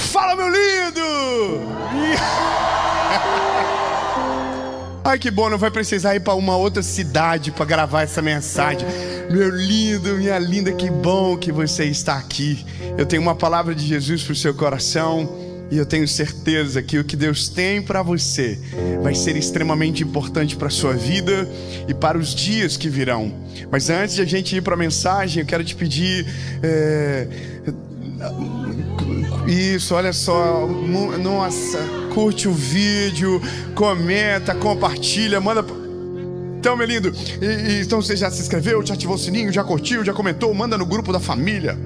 Fala, meu lindo! Ai, que bom, não vai precisar ir para uma outra cidade para gravar essa mensagem. Meu lindo, minha linda, que bom que você está aqui. Eu tenho uma palavra de Jesus para o seu coração e eu tenho certeza que o que Deus tem para você vai ser extremamente importante para a sua vida e para os dias que virão. Mas antes de a gente ir para a mensagem, eu quero te pedir... Isso, olha só, nossa, curte o vídeo, comenta, compartilha, manda. Então, meu lindo, então você já se inscreveu, já ativou o sininho, já curtiu, já comentou, manda no grupo da família.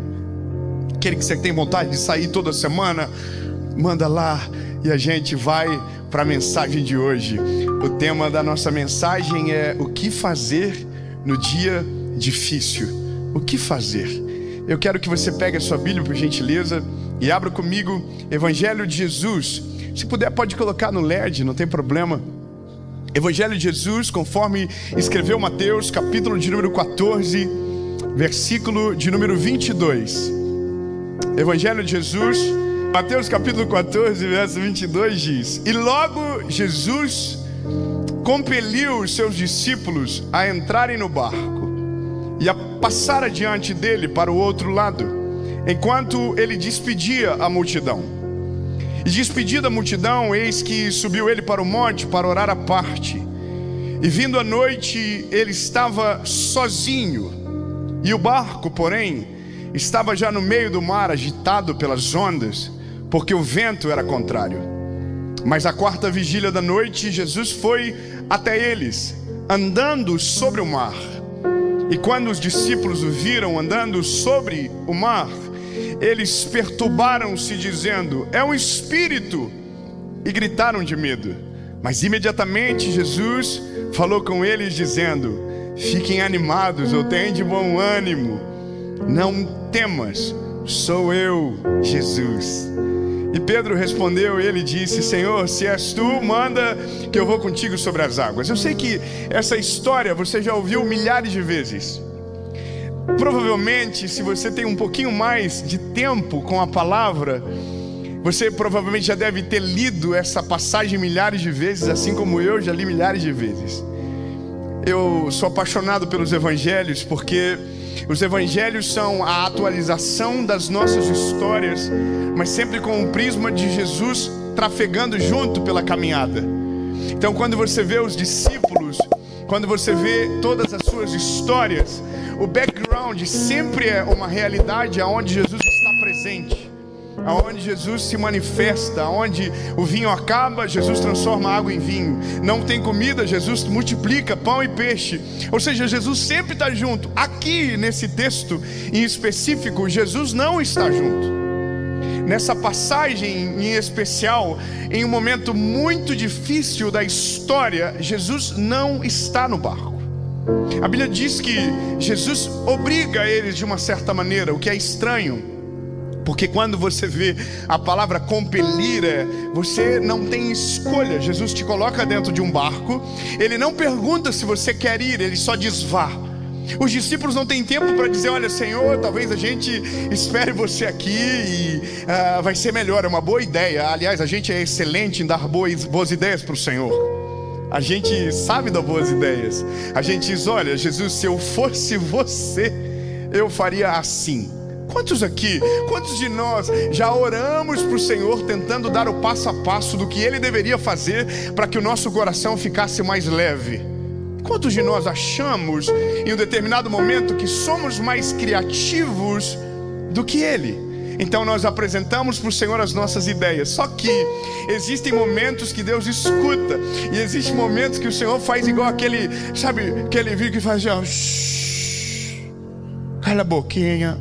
Aquele que você tem vontade de sair toda semana, manda lá e a gente vai para a mensagem de hoje. O tema da nossa mensagem é o que fazer no dia difícil. O que fazer? Eu quero que você pegue a sua Bíblia, por gentileza, e abra comigo Evangelho de Jesus. Se puder, pode colocar no LED, não tem problema. Evangelho de Jesus, conforme escreveu Mateus, capítulo de número 14, versículo de número 22. Evangelho de Jesus, Mateus capítulo 14, verso 22 diz: E logo Jesus compeliu os seus discípulos a entrarem no barco e a passar adiante dele para o outro lado, enquanto ele despedia a multidão. E despedida a multidão, eis que subiu ele para o monte para orar à parte. E vindo a noite, ele estava sozinho, e o barco, porém, estava já no meio do mar, agitado pelas ondas, porque o vento era contrário. Mas à quarta vigília da noite, Jesus foi até eles, andando sobre o mar. E quando os discípulos o viram andando sobre o mar, eles perturbaram-se, dizendo: é um espírito, e gritaram de medo. Mas imediatamente Jesus falou com eles, dizendo: fiquem animados, eu tenho de bom ânimo, não temas, sou eu, Jesus. E Pedro respondeu, ele disse: Senhor, se és tu, manda que eu vou contigo sobre as águas. Eu sei que essa história você já ouviu milhares de vezes. Provavelmente, se você tem um pouquinho mais de tempo com a palavra, você provavelmente já deve ter lido essa passagem milhares de vezes, assim como eu já li milhares de vezes. Eu sou apaixonado pelos evangelhos, porque os evangelhos são a atualização das nossas histórias, mas sempre com o prisma de Jesus trafegando junto pela caminhada. Então, quando você vê os discípulos, quando você vê todas as suas histórias, o background sempre é uma realidade aonde Jesus está presente, aonde Jesus se manifesta, aonde o vinho acaba, Jesus transforma água em vinho. Não tem comida, Jesus multiplica pão e peixe. Ou seja, Jesus sempre está junto. Aqui nesse texto em específico, Jesus não está junto. Nessa passagem em especial, em um momento muito difícil da história, Jesus não está no barco. A Bíblia diz que Jesus obriga eles de uma certa maneira, o que é estranho, porque quando você vê a palavra compelir, você não tem escolha. Jesus te coloca dentro de um barco, ele não pergunta se você quer ir, ele só diz vá. Os discípulos não têm tempo para dizer: olha, Senhor, talvez a gente espere você aqui e vai ser melhor, é uma boa ideia. Aliás, a gente é excelente em dar boas ideias para o Senhor. A gente sabe dar boas ideias. A gente diz: olha, Jesus, se eu fosse você, eu faria assim. Quantos aqui, quantos de nós já oramos para o Senhor tentando dar o passo a passo do que Ele deveria fazer para que o nosso coração ficasse mais leve? Quantos de nós achamos em um determinado momento que somos mais criativos do que Ele? Então nós apresentamos para o Senhor as nossas ideias. Só que existem momentos que Deus escuta, e existem momentos que o Senhor faz igual aquele, sabe, aquele vídeo que faz assim, ó, cala a boquinha,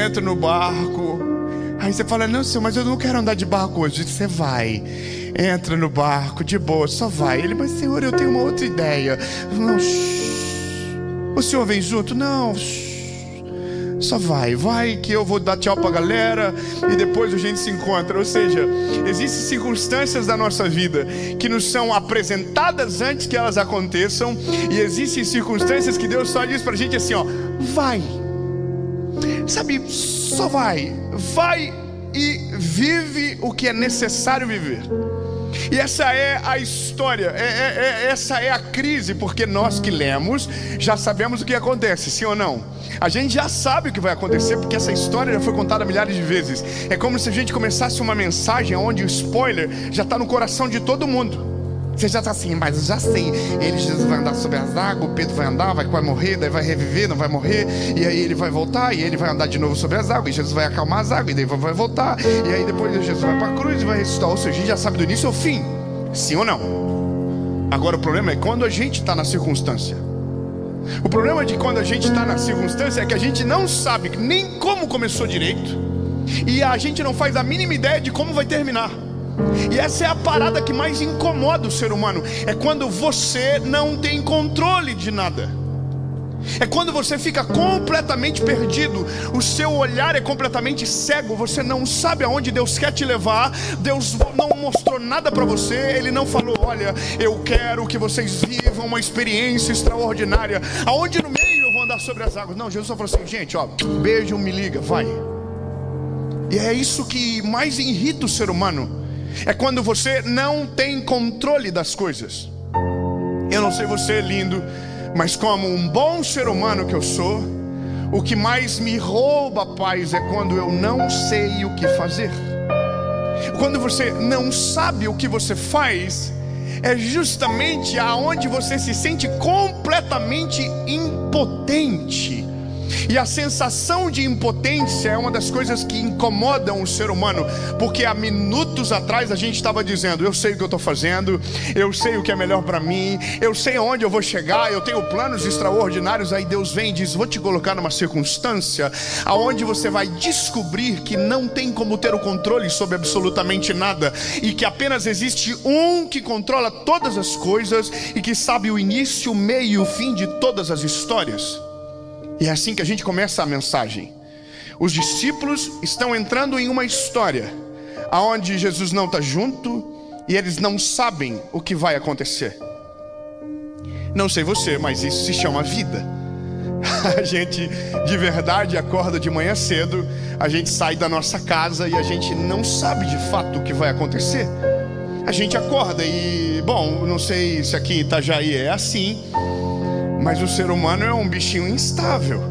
entra no barco. Aí você fala: não, Senhor, mas eu não quero andar de barco hoje. Você vai, entra no barco, de boa, só vai. Ele: mas Senhor, eu tenho uma outra ideia. Não, o Senhor vem junto? Não, só vai que eu vou dar tchau pra galera e depois a gente se encontra. Ou seja, existem circunstâncias da nossa vida que nos são apresentadas antes que elas aconteçam, e existem circunstâncias que Deus só diz pra gente assim, ó, vai. Sabe, só vai e vive o que é necessário viver. E essa é a história, essa é a crise, porque nós que lemos já sabemos o que acontece, sim ou não? A gente já sabe o que vai acontecer, porque essa história já foi contada milhares de vezes. É como se a gente começasse uma mensagem onde o spoiler já está no coração de todo mundo. Você já está assim, mas eu já sei, Jesus vai andar sobre as águas, o Pedro vai andar, vai morrer, daí vai reviver, não vai morrer, e aí ele vai voltar, e ele vai andar de novo sobre as águas, e Jesus vai acalmar as águas, e daí vai voltar, e aí depois Jesus vai para a cruz e vai ressuscitar. Ou seja, a gente já sabe do início ao fim, sim ou não? Agora o problema é quando a gente está na circunstância. O problema de quando a gente está na circunstância é que a gente não sabe nem como começou direito, e a gente não faz a mínima ideia de como vai terminar. E essa é a parada que mais incomoda o ser humano. É quando você não tem controle de nada. É quando você fica completamente perdido. O seu olhar é completamente cego. Você não sabe aonde Deus quer te levar. Deus não mostrou nada para você. Ele não falou, olha, eu quero que vocês vivam uma experiência extraordinária, aonde no meio eu vou andar sobre as águas. Não, Jesus só falou assim, gente, ó, beijo, me liga, vai. E é isso que mais irrita o ser humano. É quando você não tem controle das coisas. Eu não sei você, lindo, mas como um bom ser humano que eu sou, o que mais me rouba a paz é quando eu não sei o que fazer. Quando você não sabe o que você faz, é justamente aonde você se sente completamente impotente. E a sensação de impotência é uma das coisas que incomodam o ser humano, porque há minutos atrás a gente estava dizendo, eu sei o que eu estou fazendo, eu sei o que é melhor para mim, eu sei aonde eu vou chegar, eu tenho planos extraordinários. Aí Deus vem e diz, vou te colocar numa circunstância aonde você vai descobrir que não tem como ter o controle sobre absolutamente nada, e que apenas existe um que controla todas as coisas e que sabe o início, o meio e o fim de todas as histórias. E é assim que a gente começa a mensagem. Os discípulos estão entrando em uma história onde Jesus não está junto e eles não sabem o que vai acontecer. Não sei você, mas isso se chama vida. A gente de verdade acorda de manhã cedo, a gente sai da nossa casa e a gente não sabe de fato o que vai acontecer. A gente acorda e, bom, não sei se aqui em Itajaí é assim, mas o ser humano é um bichinho instável.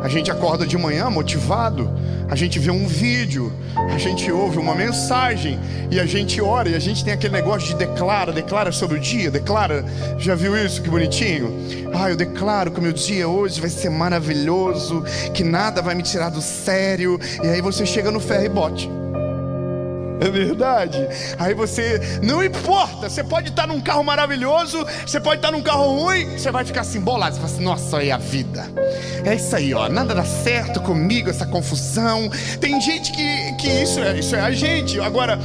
A gente acorda de manhã motivado, a gente vê um vídeo, a gente ouve uma mensagem e a gente ora, e a gente tem aquele negócio de declara sobre o dia, declara. Já viu isso? Que bonitinho. Eu declaro que o meu dia hoje vai ser maravilhoso, que nada vai me tirar do sério. E aí você chega no ferry bote. É verdade. Aí você, não importa, você pode estar num carro maravilhoso, você pode estar num carro ruim, você vai ficar assim bolado, você vai assim, nossa, é a vida. É isso aí, ó, nada dá certo comigo, essa confusão. Tem gente que isso é a gente. Agora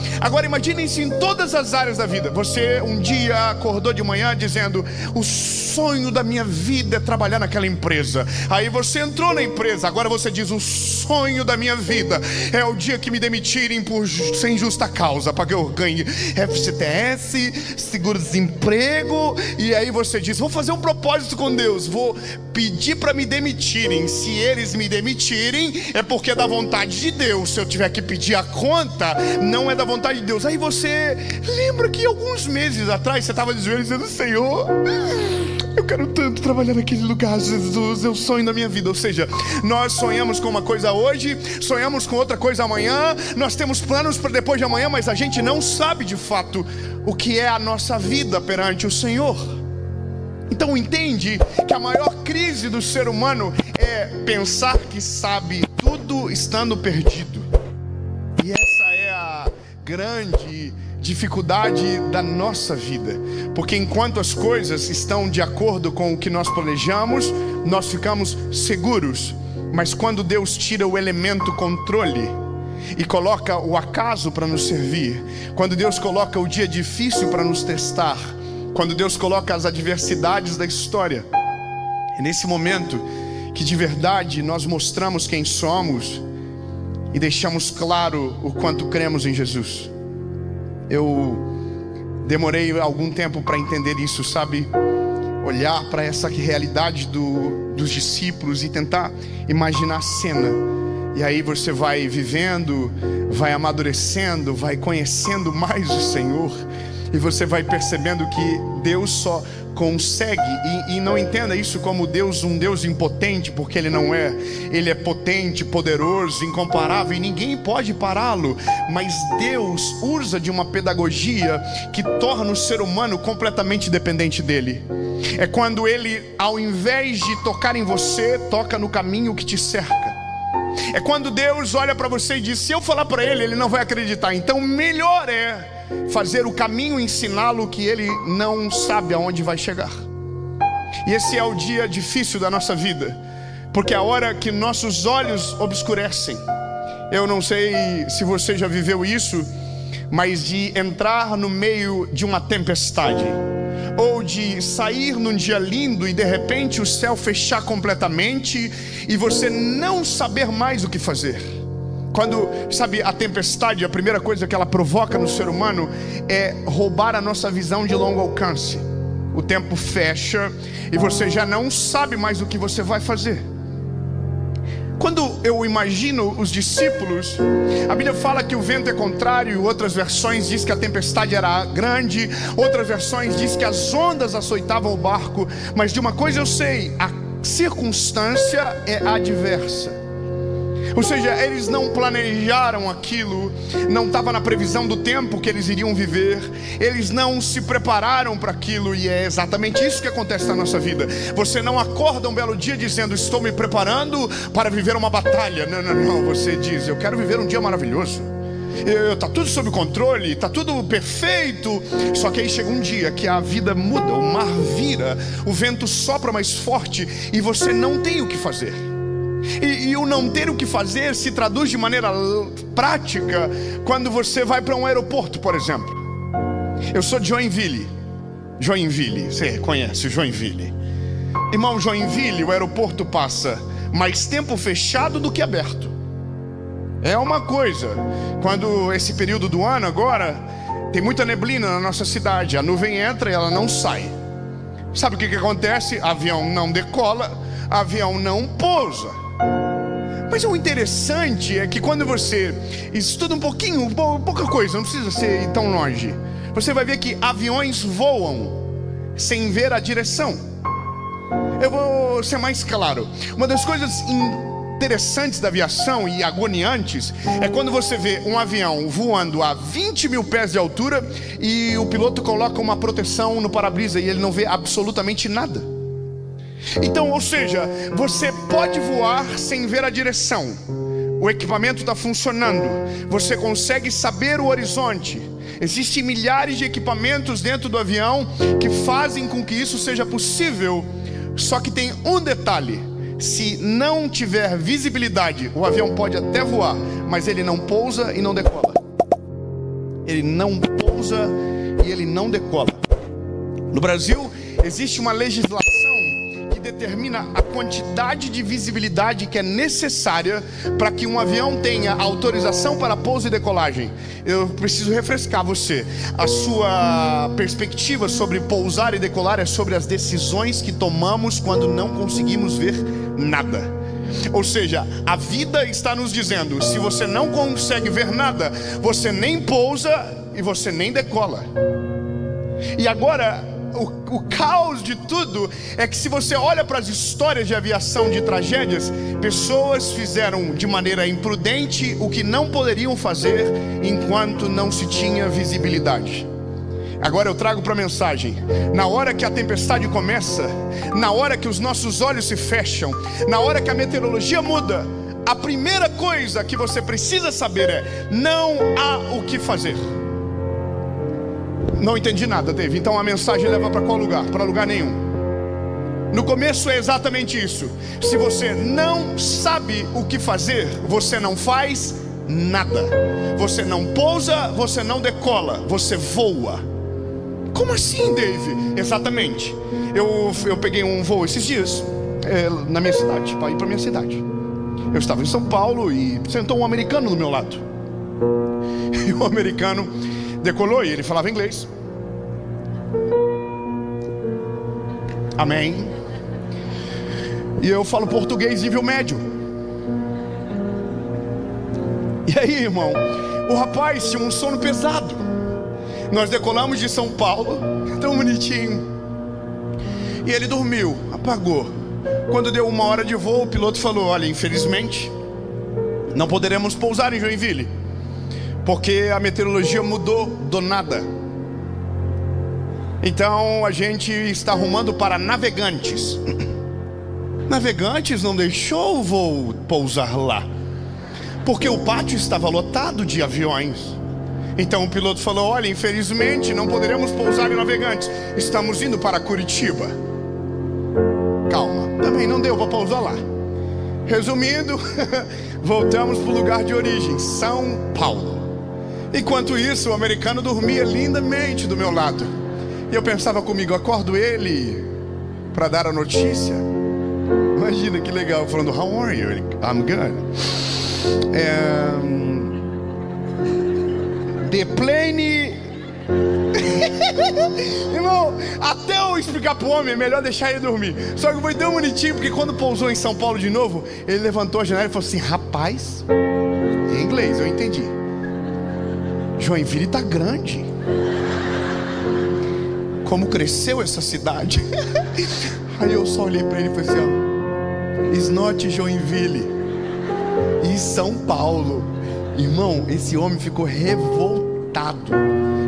imaginem isso em todas as áreas da vida. Você um dia acordou de manhã dizendo, o sonho da minha vida é trabalhar naquela empresa. Aí você entrou na empresa, agora você diz, o sonho da minha vida é o dia que me demitirem sem justa causa, para que eu ganhe FGTS, seguro-desemprego. E aí você diz, vou fazer um propósito com Deus, vou pedir para me demitirem. Se eles me demitirem, é porque é da vontade de Deus. Se eu tiver que pedir a conta, não é da vontade de Deus. Aí você lembra que alguns meses atrás você estava dizendo, Senhor, eu quero tanto trabalhar naquele lugar, Jesus, é o sonho da minha vida. Ou seja, nós sonhamos com uma coisa hoje, sonhamos com outra coisa amanhã, nós temos planos para depois de amanhã, mas a gente não sabe de fato o que é a nossa vida perante o Senhor. Então entende que a maior crise do ser humano é pensar que sabe tudo estando perdido. E essa é a grande dificuldade da nossa vida, porque enquanto as coisas estão de acordo com o que nós planejamos, nós ficamos seguros. Mas quando Deus tira o elemento controle e coloca o acaso para nos servir, quando Deus coloca o dia difícil para nos testar, quando Deus coloca as adversidades da história, é nesse momento que de verdade nós mostramos quem somos e deixamos claro o quanto cremos em Jesus. Eu demorei algum tempo para entender isso, sabe? Olhar para essa realidade dos discípulos e tentar imaginar a cena. E aí você vai vivendo, vai amadurecendo, vai conhecendo mais o Senhor, e você vai percebendo que Deus só consegue, e não entenda isso como Deus, um Deus impotente, porque Ele não é. Ele é potente, poderoso, incomparável, e ninguém pode pará-lo. Mas Deus usa de uma pedagogia que torna o ser humano completamente dependente dele. É quando Ele, ao invés de tocar em você, toca no caminho que te cerca. É quando Deus olha para você e diz: se eu falar para ele, ele não vai acreditar. Então melhor é fazer o caminho, ensiná-lo, que ele não sabe aonde vai chegar. E esse é o dia difícil da nossa vida, porque é a hora que nossos olhos obscurecem. Eu não sei se você já viveu isso, mas de entrar no meio de uma tempestade, ou de sair num dia lindo e de repente o céu fechar completamente e você não saber mais o que fazer. Quando, sabe, a tempestade, a primeira coisa que ela provoca no ser humano é roubar a nossa visão de longo alcance. O tempo fecha e você já não sabe mais o que você vai fazer. Quando eu imagino os discípulos, a Bíblia fala que o vento é contrário, outras versões diz que a tempestade era grande, outras versões diz que as ondas açoitavam o barco. Mas de uma coisa eu sei: a circunstância é adversa. Ou seja, eles não planejaram aquilo, não estava na previsão do tempo que eles iriam viver, eles não se prepararam para aquilo. E é exatamente isso que acontece na nossa vida. Você não acorda um belo dia dizendo: estou me preparando para viver uma batalha. Não, você diz: eu quero viver um dia maravilhoso, está tudo sob controle, está tudo perfeito. Só que aí chega um dia que a vida muda, o mar vira, o vento sopra mais forte e você não tem o que fazer. E o não ter o que fazer se traduz de maneira prática quando você vai para um aeroporto, por exemplo. Eu sou de Joinville, você conhece Joinville? Irmão, Joinville, o aeroporto passa mais tempo fechado do que aberto. É uma coisa. Quando esse período do ano agora, tem muita neblina na nossa cidade, a nuvem entra e ela não sai. Sabe o que acontece? Avião não decola, avião não pousa. Mas o interessante é que quando você estuda um pouquinho, pouca coisa, não precisa ser tão longe, você vai ver que aviões voam sem ver a direção. Eu vou ser mais claro. Uma das coisas interessantes da aviação e agoniantes é quando você vê um avião voando a 20 mil pés de altura e o piloto coloca uma proteção no para-brisa e ele não vê absolutamente nada. Então, ou seja, você pode voar sem ver a direção, o equipamento está funcionando, você consegue saber o horizonte. Existem milhares de equipamentos dentro do avião que fazem com que isso seja possível. Só que tem um detalhe: se não tiver visibilidade, o avião pode até voar, mas ele não pousa e não decola. Ele não pousa e ele não decola. No Brasil existe uma legislação determina a quantidade de visibilidade que é necessária para que um avião tenha autorização para pouso e decolagem. Eu preciso refrescar você. A sua perspectiva sobre pousar e decolar é sobre as decisões que tomamos quando não conseguimos ver nada. Ou seja, a vida está nos dizendo: se você não consegue ver nada, você nem pousa e você nem decola. E agora, o caos de tudo é que se você olha para as histórias de aviação, de tragédias, pessoas fizeram de maneira imprudente o que não poderiam fazer enquanto não se tinha visibilidade. Agora eu trago para a mensagem: na hora que a tempestade começa, na hora que os nossos olhos se fecham, na hora que a meteorologia muda, a primeira coisa que você precisa saber é: não há o que fazer. Não entendi nada, Dave. Então a mensagem leva para qual lugar? Para lugar nenhum. No começo é exatamente isso. Se você não sabe o que fazer, você não faz nada. Você não pousa, você não decola, você voa. Como assim, Dave? Exatamente. Eu peguei um voo esses dias na minha cidade, para ir para minha cidade. Eu estava em São Paulo e sentou um americano do meu lado. E o americano decolou e ele falava inglês. Amém. E eu falo português nível médio. E aí, irmão, o rapaz tinha um sono pesado. Nós decolamos de São Paulo, tão bonitinho, e ele dormiu, apagou. Quando deu 1 hora de voo, o piloto falou: olha, infelizmente não poderemos pousar em Joinville, porque a meteorologia mudou do nada. Então a gente está arrumando para Navegantes. Navegantes não deixou o voo pousar lá, porque o pátio estava lotado de aviões. Então o piloto falou: olha, infelizmente não poderemos pousar em Navegantes, estamos indo para Curitiba. Calma, também não deu para pousar lá. Resumindo, voltamos para o lugar de origem, São Paulo. Enquanto isso, o americano dormia lindamente do meu lado. E eu pensava comigo: acordo ele para dar a notícia? Imagina que legal, falando: how are you? I'm good. The plane. Irmão, até eu explicar pro homem, é melhor deixar ele dormir. Só que foi tão bonitinho, porque quando pousou em São Paulo de novo, ele levantou a janela e falou assim: rapaz, em inglês, eu entendi, Joinville tá grande. Como cresceu essa cidade. Aí eu só olhei pra ele e falei assim: ó, it's not Joinville, e São Paulo. Irmão, esse homem ficou revoltado.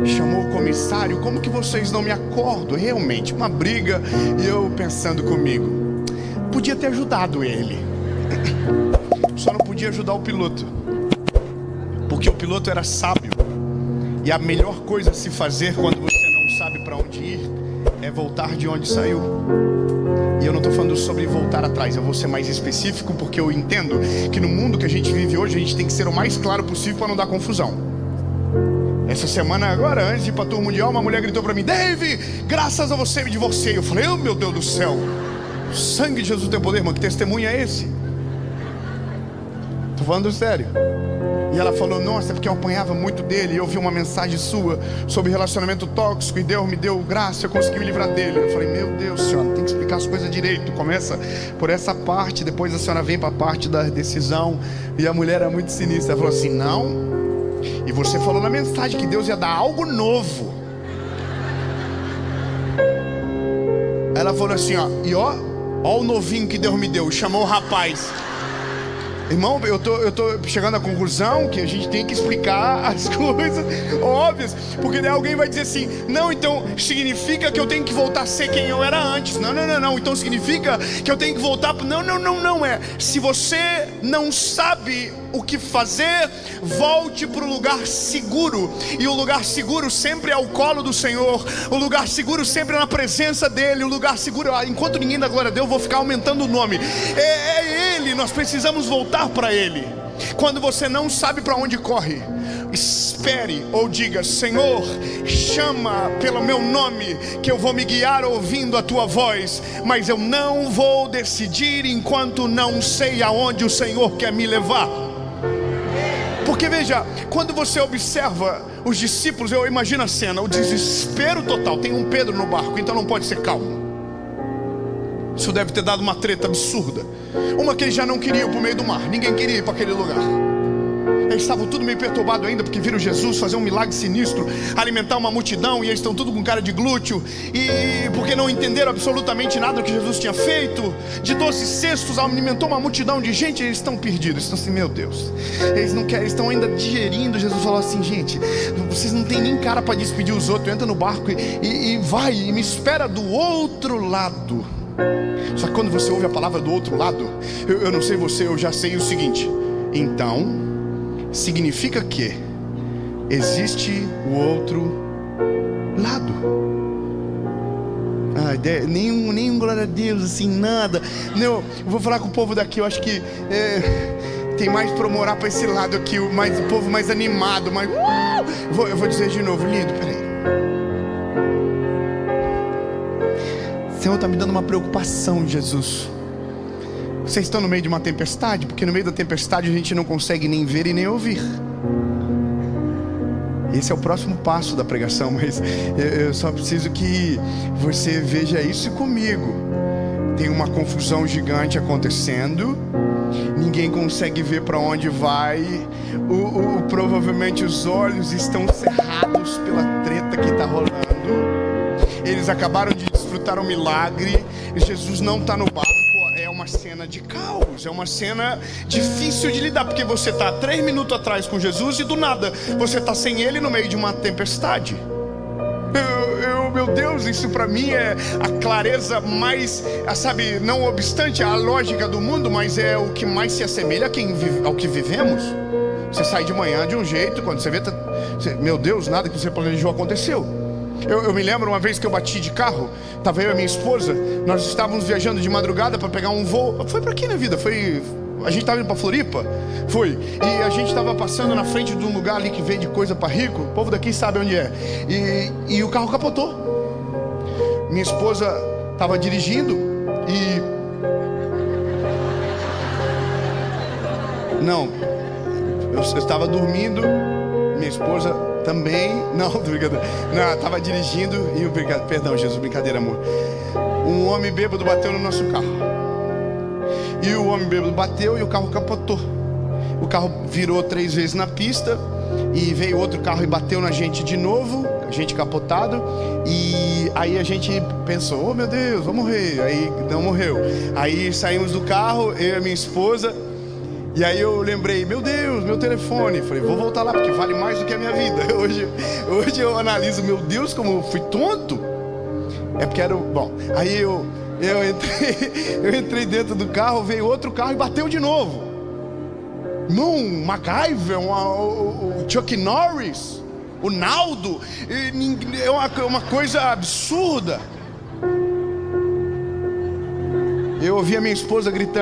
Chamou o comissário: como que vocês não me acordam? Realmente, uma briga. E eu pensando comigo, podia ter ajudado ele, só não podia ajudar o piloto, porque o piloto era sábio. E a melhor coisa a se fazer quando você não sabe para onde ir é voltar de onde saiu. E eu não estou falando sobre voltar atrás, eu vou ser mais específico, porque eu entendo que no mundo que a gente vive hoje, a gente tem que ser o mais claro possível para não dar confusão. Essa semana agora, antes de ir para a Tour Mundial, uma mulher gritou para mim: Dave, graças a você me divorciei. Eu falei: oh meu Deus do céu, o sangue de Jesus tem poder, irmão. Que testemunho é esse? Estou falando sério. E ela falou: nossa, é porque eu apanhava muito dele, e eu vi uma mensagem sua sobre relacionamento tóxico, e Deus me deu graça, eu consegui me livrar dele. Eu falei: meu Deus, senhora, tem que explicar as coisas direito. Começa por essa parte, depois a senhora vem para a parte da decisão. E a mulher era muito sinistra. Ela falou assim: não, e você falou na mensagem que Deus ia dar algo novo. Ela falou assim: ó, e ó o novinho que Deus me deu. Chamou o rapaz. Irmão, eu tô chegando à conclusão que a gente tem que explicar as coisas óbvias, porque daí alguém vai dizer assim: não, então significa que eu tenho que voltar a ser quem eu era antes. Não, então significa que eu tenho que voltar. Não é. Se você não sabe o que fazer, volte para o lugar seguro. E o lugar seguro sempre é o colo do Senhor. O lugar seguro sempre é na presença dele. O lugar seguro, enquanto ninguém dá glória a Deus, eu vou ficar aumentando o nome. É ele, nós precisamos voltar para ele. Quando você não sabe para onde corre, espere ou diga: Senhor, chama pelo meu nome, que eu vou me guiar ouvindo a tua voz. Mas eu não vou decidir enquanto não sei aonde o Senhor quer me levar. Porque veja, quando você observa os discípulos, eu imagino a cena, o desespero total. Tem um Pedro no barco, então não pode ser calmo. Isso deve ter dado uma treta absurda. Uma que eles já não queriam ir para o meio do mar. Ninguém queria ir para aquele lugar. Eles estavam tudo meio perturbados ainda, porque viram Jesus fazer um milagre sinistro, alimentar uma multidão, e eles estão tudo com cara de glúteo. E porque não entenderam absolutamente nada do que Jesus tinha feito. De 12 cestos alimentou uma multidão de gente. Eles estão perdidos, estão assim: meu Deus, eles não querem, eles estão ainda digerindo. Jesus falou assim: gente, vocês não tem nem cara para despedir os outros. Entra no barco e vai, e me espera do outro lado. Só que quando você ouve a palavra do outro lado, eu não sei você, eu já sei o seguinte: então significa que existe o outro lado. Nenhum glória a Deus, assim, nada. Não, eu vou falar com o povo daqui. Eu acho que tem mais para morar para esse lado aqui, o povo mais animado, mais eu vou dizer de novo, lindo, peraí. Senhor, está me dando uma preocupação, Jesus. Vocês estão no meio de uma tempestade? Porque no meio da tempestade a gente não consegue nem ver e nem ouvir. Esse é o próximo passo da pregação, mas eu só preciso que você veja isso comigo. Tem uma confusão gigante acontecendo. ninguém consegue ver para onde vai. Provavelmente os olhos estão cerrados pela treta que está rolando. Eles acabaram de desfrutar um milagre. Jesus não está no barco. É uma cena de caos, é uma cena difícil de lidar, porque você está 3 minutos atrás com Jesus e do nada você está sem Ele no meio de uma tempestade. Meu Deus, isso para mim é a clareza mais, sabe, não obstante a lógica do mundo, mas é o que mais se assemelha ao que vivemos. Você sai de manhã de um jeito, quando você vê, meu Deus, nada que você planejou aconteceu. Eu me lembro uma vez que eu bati de carro, estava eu e minha esposa, nós estávamos viajando de madrugada para pegar um voo. Foi para quê na vida? A gente estava indo para Floripa, e a gente estava passando na frente de um lugar ali que vende coisa para rico. O povo daqui sabe onde é. E o carro capotou. Minha esposa estava dirigindo e... Não, eu estava dormindo, minha esposa também, não, estava dirigindo e perdão, Jesus, brincadeira, amor. Um homem bêbado bateu no nosso carro. E o homem bêbado bateu e o carro capotou. O carro virou 3 vezes na pista e veio outro carro e bateu na gente de novo, a gente capotado. E aí a gente pensou, oh meu Deus, vou morrer. Aí não morreu. Aí saímos do carro, eu e a minha esposa. E aí eu lembrei, meu Deus, meu telefone. Falei, vou voltar lá porque vale mais do que a minha vida. Hoje eu analiso, meu Deus, como eu fui tonto. É porque era bom. Aí eu entrei dentro do carro, veio outro carro e bateu de novo. Não, MacGyver, o Chuck Norris, o Naldo. É uma coisa absurda. Eu ouvi a minha esposa gritando.